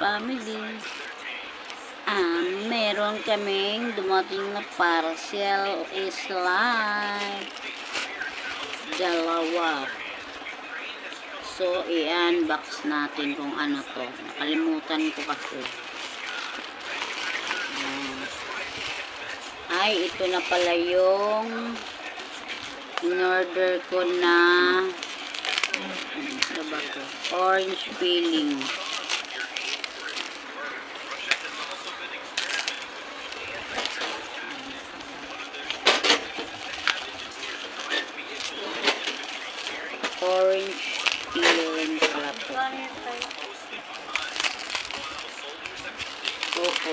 family. Meron kaming dumating na parcel is like dalawa. So, i-unbox natin kung ano to. Nakalimutan ko kasi. Ay, ito na pala yung in-order ko na ano ba to? Orange peeling. Orange peeling pala to. Opo.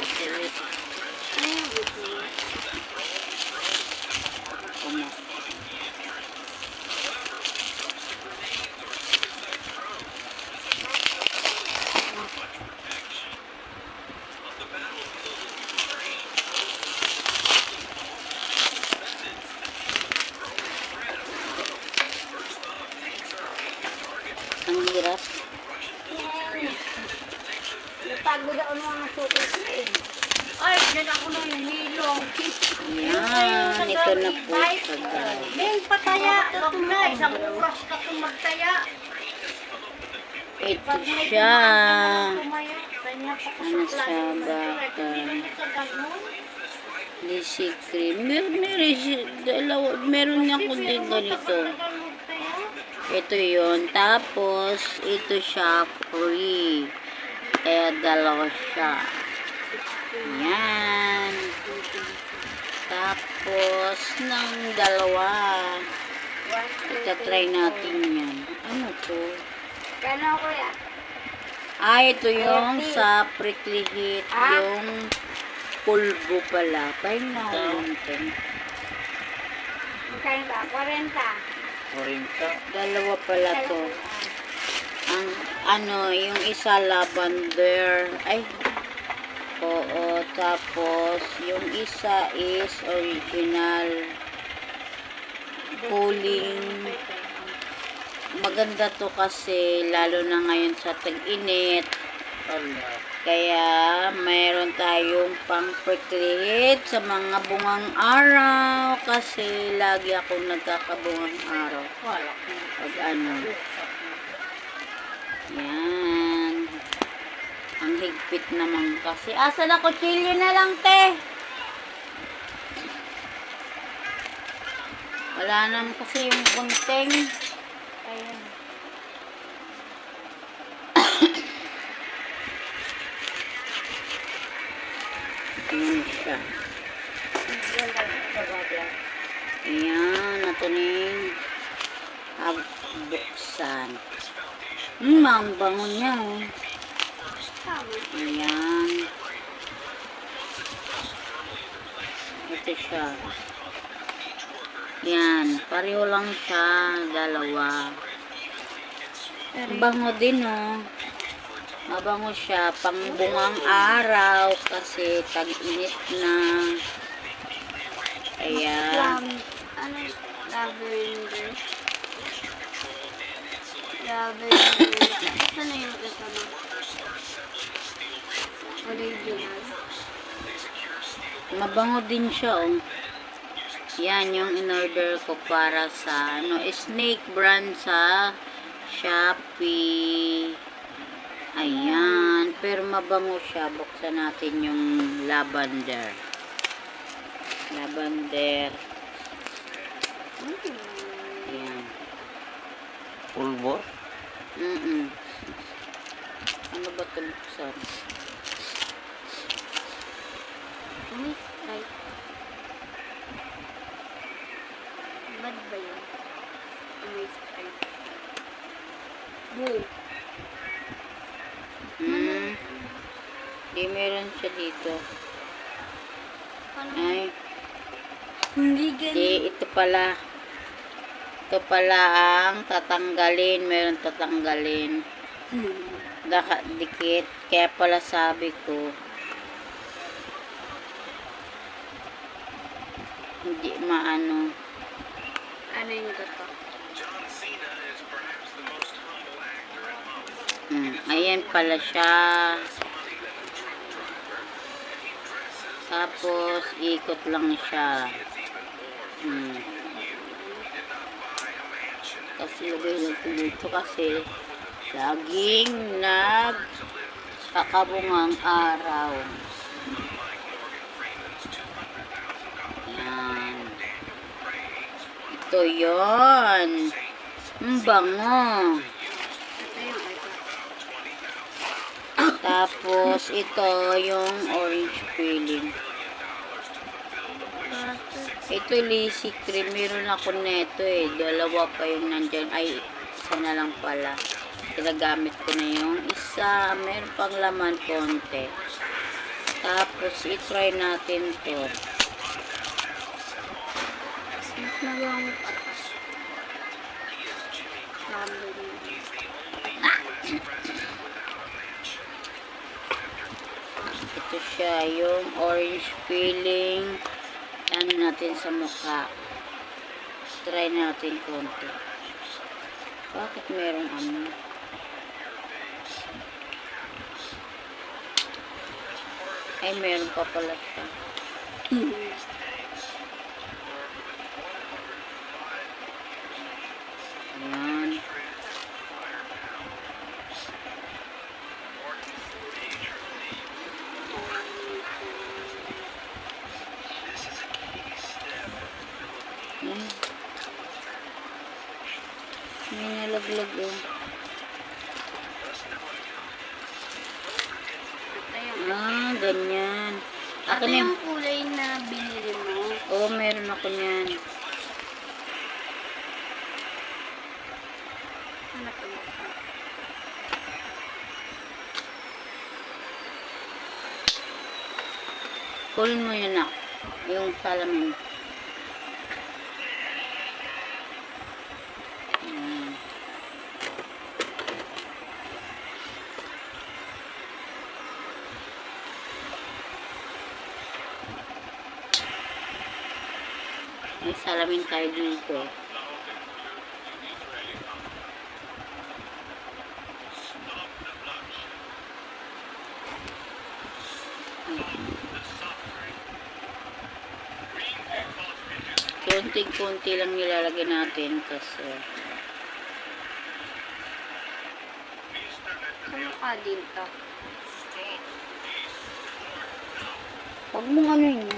Ang hirap. Natago daw ng mga suko ko eh. Ay, dyan ako nang nahilong. Yan, ito na po sa guys. May pataya. Katulad, isang oras ka kung magtaya. Ito siya. Ano siya ba? Lisi cream. Meron ako din ganito. Ito yun. Tapos, ito siya free. Kaya dalawa siya. Yan. Tapos, ng dalawa. Ita-try natin yan. Ano to? Gano'n ko yan? Ito yung sa prickly heat. Yung pulbo pala. Tayo na natin. Magkain ba? 40. Dalawa pala to. Ang yung isa lavender. Ay. Oo. Tapos, yung isa is original. Cooling. Maganda to kasi lalo na ngayon sa tag-init. Kaya mayroon tayong pang prickly heat sa mga bungang araw kasi lagi akong nagkakabungang araw. Pag ano. Yan. Ang higpit naman kasi. Asa na kutsilyo na lang, te? Wala naman kasi yung gunting. Ayan. Ayan siya. Ayan. Ito na yung buksan. Ang bango niya. Ayan. Ito siya. Yan, pareho lang siya, dalawa. Bango din, oh. Mabango siya, pang bungang araw kasi tag-init na. Ayan. Ano? Lavender. Lavender. Ano yung kasama? Original. Mabango din siya, oh. Yan yung in-order ko para sa Snake brand sa Shopee. Ayan. Pero mabango siya. Buksan natin yung lavender. Lavender. Ayan. Pulbor? Ano ba ito buksan? Right. Bad ba yun? Sprite. Boom. Di meron siya dito. Ano? Ay. Hindi ganun. Di, ito pala. Ito pala ang tatanggalin. Meron tatanggalin. Dikit. Kaya pala sabi ko. Hindi maano. Ano yung totoo? Ayan pala siya. Tapos, ikot lang siya. Kasi lagay natin dito kasi laging nagkakabungang araw. Yan. Ito yon. Ang bango. Tapos, ito yung orange peeling. Ito Lazy Cream. Meron ako neto eh. Dalawa pa yung nandyan. Ay, isa na lang pala. Ginagamit ko na yung isa. Meron pang laman konti. Tapos, i-try natin to. Nagamit ako. Ito siya, yung orange peeling. Ano natin sa mukha. Try natin konti. Bakit merong ano? Ay, meron pa pala siya. Ayan. May nalaglag oh. Ah, ganyan. Ito Ako na yung kulay na binili mo. Oo, meron ako niyan. Hanap ko. Kunin mo yun na. Yung salamin. Ayan. May salamin tayo dito. Kunting-kunti lang nilalagay natin kasi Ano ka dito? huwag mong ano yun.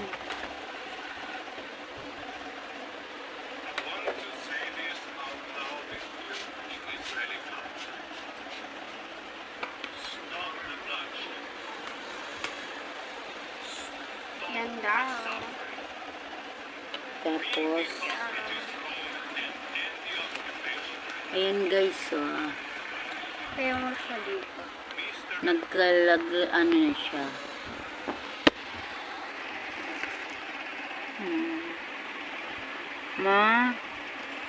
Ganda. Tapos ayan guys Kaya mo siya dito. nagkalag ano na siya.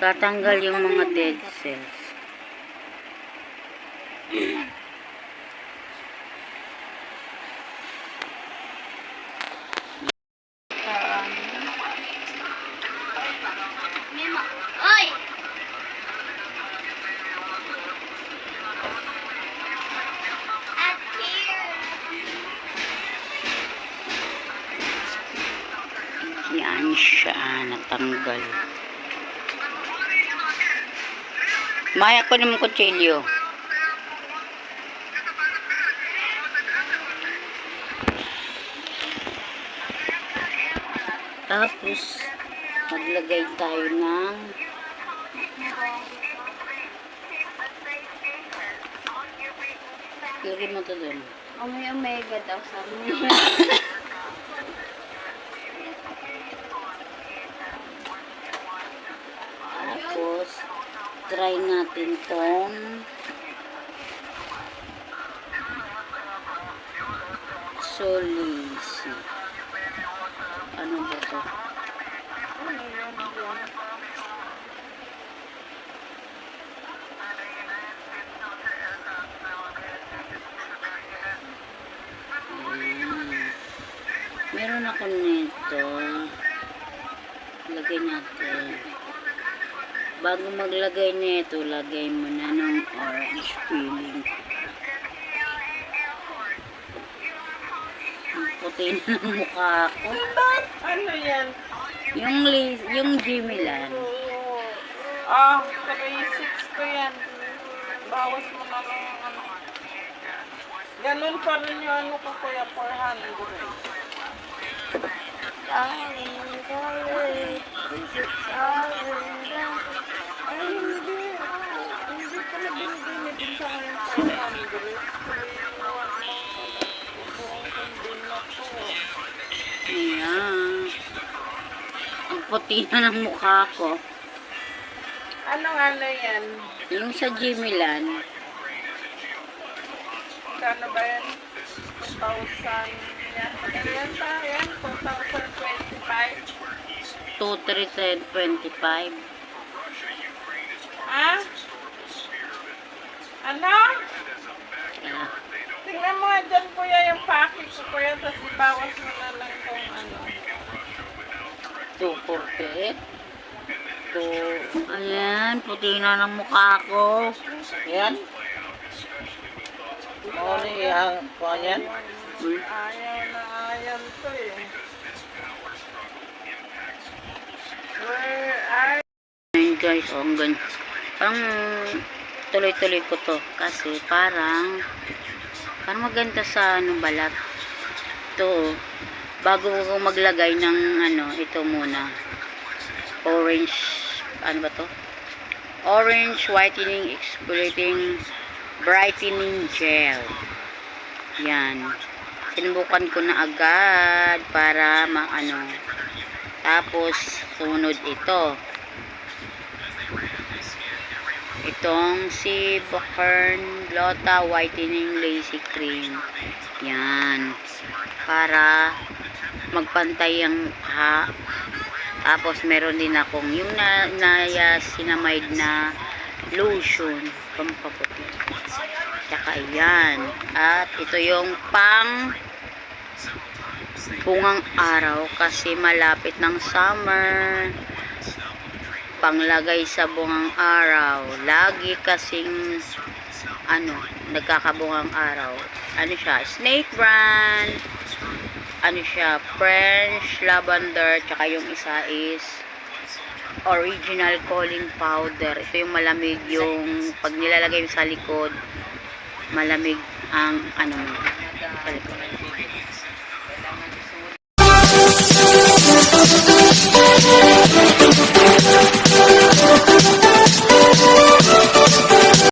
Tatanggal yung mga dead cells. Oy! At here! Yan siya, natanggal. Maya ko naman kutsilyo. Tapos, maglagay tayo ng lagay mo to dun. May omega daw sabi mo. Tapos, try natin tong Solisi. Ano ba to? Meron ako nito. Lagay natin. Bago maglagay nito, lagay mo na ng orange peeling. puti na ng mukha ko. Ano yan? Yung Jimmy Lan. Ah, 3.6 ko yan. Bawas mo na lang yung ano. Ganun pa rin yung ano ko kuya, 400. Ay, hindi. Hindi ko na binibinibin sa akin 400. Ayan. Ang puti na ng mukha ko. Anong ano yan? Yung sa Jimmy Lan, Kano ba yan? 2,000 yan. Ano yan pa? Yan, 2,025. 2,325. Ha? Ano? Ayan. Tingnan mo nga dyan kuya yung package ko kuya, tapos ibawas mo na lang kung ano. 248. Ayan, puti na ng mukha ko. Yan? Oo, niyang pa yan. Ayaw na ayaw to eh. Where are Ayan guys, oh, ang ganyan. Parang tuloy-tuloy ko to. Kasi parang maganda sa balat. Ito, oh. Bago ko maglagay ng ito muna. Orange, ano ba to? Orange whitening exfoliating brightening gel. Yan. Sinubukan ko na agad para Tapos, sunod ito. Itong si Bokern Glota Whitening Lazy Cream. Yan. Para magpantay ang tapos meron din akong yung niacinamide na lotion pampaputi. Tsaka yan. At ito yung pang bungang araw kasi malapit ng summer. Panglagay sa bungang araw. Lagi kasing nagkakabungang araw. Ano siya? Snake brand. Ano siya? French lavender. Tsaka yung isa is original calling powder. Ito yung malamig, yung pag nilalagay mo sa likod, malamig ang sa likod.